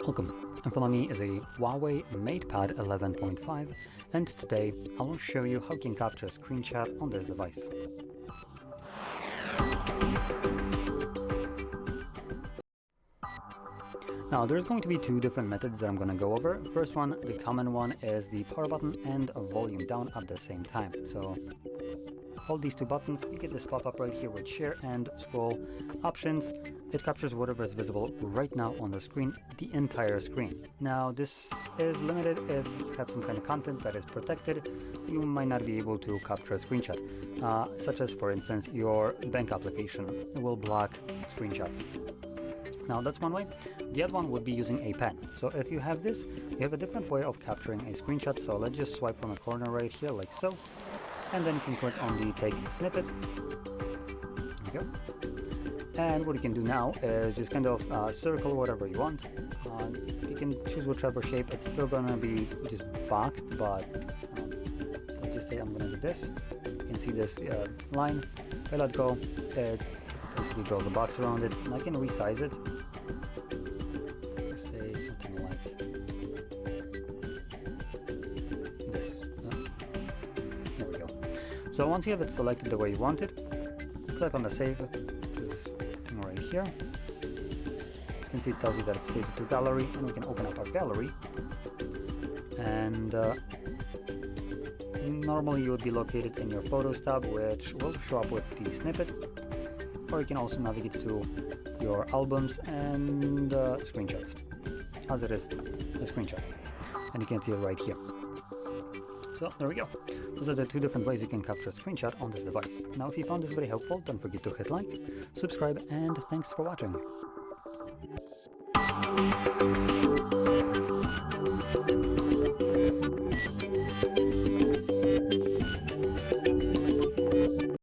Welcome, in front of me is a HUAWEI MatePad 11.5, and today I will show you how you can capture a screenshot on this device. Now there's going to be two different methods that I'm going to go over. First one, the common one, is the power button and a volume down at the same time. So hold these two buttons, you get this pop-up right here with share and scroll options. It captures whatever is visible right now on the screen, the entire screen. Now this is limited if you have some kind of content that is protected. You might not be able to capture a screenshot, such as for instance your bank application will block screenshots. Now that's one way. The other one would be using a pen. So if you have this, you have a different way of capturing a screenshot. So let's just swipe from a corner right here like so, and then you can click on the take snippet. There you go. And what you can do now is just kind of circle whatever you want. You can choose whichever shape. It's still gonna be just boxed, but let's just say I'm gonna do this. You can see this line. If I let go, it basically draws a box around it, and I can resize it. Say something like this. There we go. So once you have it selected the way you want it, click on the save. This thing right here. You can see it tells you that it saves it to gallery, and we can open up our gallery. And normally you would be located in your Photos tab, which will show up with the snippet. Or you can also navigate to your albums and screenshots, as it is a screenshot, and you can see it right here. So there we go. Those are the two different ways you can capture a screenshot on this device. Now if you found this very helpful, don't forget to hit like, subscribe, and thanks for watching.